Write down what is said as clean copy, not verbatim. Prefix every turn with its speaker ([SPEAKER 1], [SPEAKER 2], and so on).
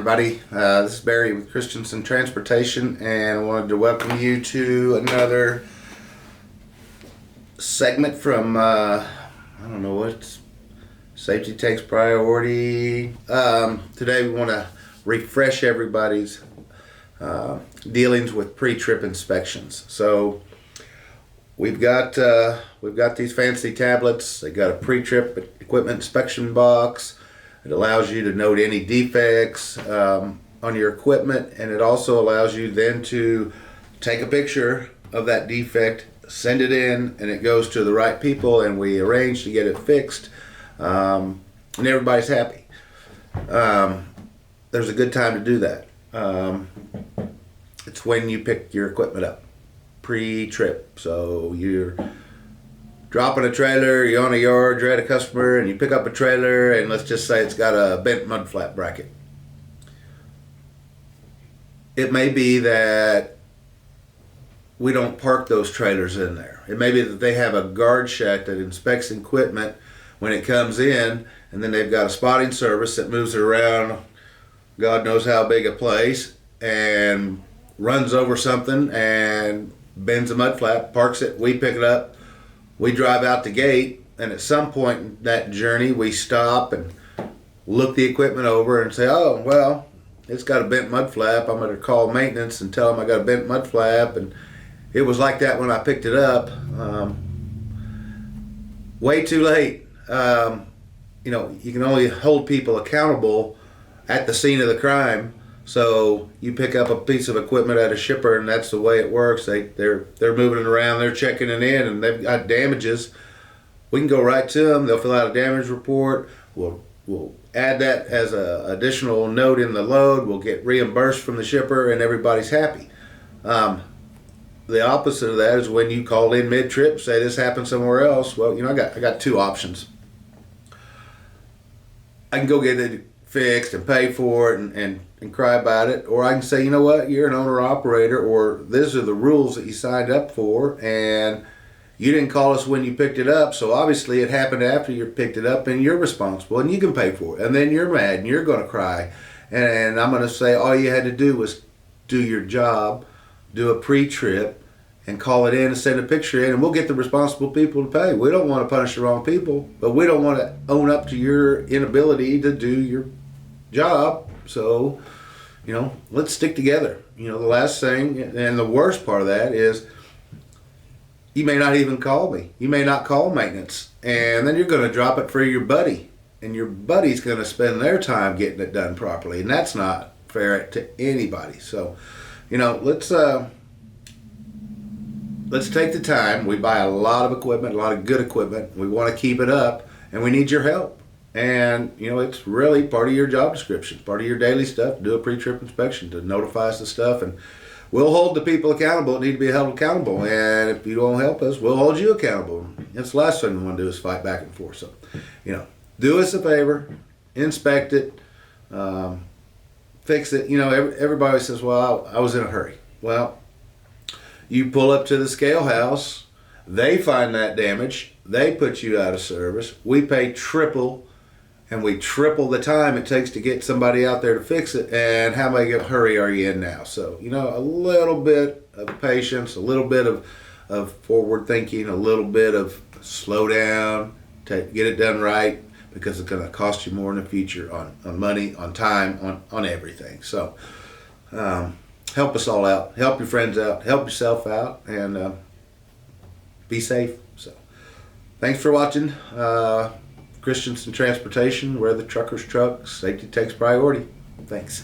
[SPEAKER 1] everybody. This is Barry with Christenson Transportation, and I wanted to welcome you to another segment from, I don't know what, Safety Takes Priority. Today we want to refresh everybody's dealings with pre-trip inspections. So we've got these fancy tablets. They got a pre-trip equipment inspection box. It allows you to note any defects on your equipment, and it also allows you then to take a picture of that defect, send it in, and it goes to the right people, and we arrange to get it fixed, and everybody's happy. There's a good time to do that. It's when you pick your equipment up, pre-trip. So you're dropping a trailer, you're on a yard, you're at a customer, and you pick up a trailer, and let's just say it's got a bent mud flap bracket. It may be that we don't park those trailers in there. It may be that they have a guard shack that inspects equipment when it comes in, and then they've got a spotting service that moves it around God knows how big a place and runs over something and bends a mud flap, parks it, we pick it up, we drive out the gate, and at some point in that journey we stop and look the equipment over and say, oh, well, it's got a bent mud flap. I'm going to call maintenance and tell them I got a bent mud flap, and it was like that when I picked it up. Way too late. You can only hold people accountable at the scene of the crime. So you pick up a piece of equipment at a shipper, and that's the way it works. They're moving it around, they're checking it in, and they've got damages. We can go right to them. They'll fill out a damage report. We'll add that as an additional note in the load. We'll get reimbursed from the shipper, and everybody's happy. The opposite of that is when you call in mid-trip, say this happened somewhere else. Well, I got two options. I can go get it fixed and pay for it and cry about it, or I can say, you know what, you're an owner operator, or these are the rules that you signed up for, and you didn't call us when you picked it up, so obviously it happened after you picked it up, and you're responsible, and you can pay for it. And then you're mad and you're going to cry, and I'm going to say all you had to do was do your job, do a pre-trip, and call it in and send a picture in, and we'll get the responsible people to pay. We don't want to punish the wrong people, but we don't want to own up to your inability to do your job. So, let's stick together. The last thing, and the worst part of that is you may not even call me. You may not call maintenance, and then you're going to drop it for your buddy, and your buddy's going to spend their time getting it done properly, and that's not fair to anybody. So, let's take the time. We buy a lot of equipment, a lot of good equipment. We want to keep it up, and we need your help. And, it's really part of your job description, part of your daily stuff, to do a pre-trip inspection, to notify us of stuff. And we'll hold the people accountable that need to be held accountable. And if you don't help us, we'll hold you accountable. That's the last thing we want to do is fight back and forth. So, do us a favor, inspect it, fix it. Everybody says, well, I was in a hurry. Well, you pull up to the scale house, they find that damage, they put you out of service, we pay triple, and we triple the time it takes to get somebody out there to fix it, and how big a hurry are you in now? So, a little bit of patience, a little bit of forward thinking, a little bit of slow down, get it done right, because it's going to cost you more in the future on money, on time, on everything. So, help us all out. Help your friends out. Help yourself out, and be safe. So, thanks for watching. Christenson Transportation, where the truckers truck. Safety takes priority. Thanks.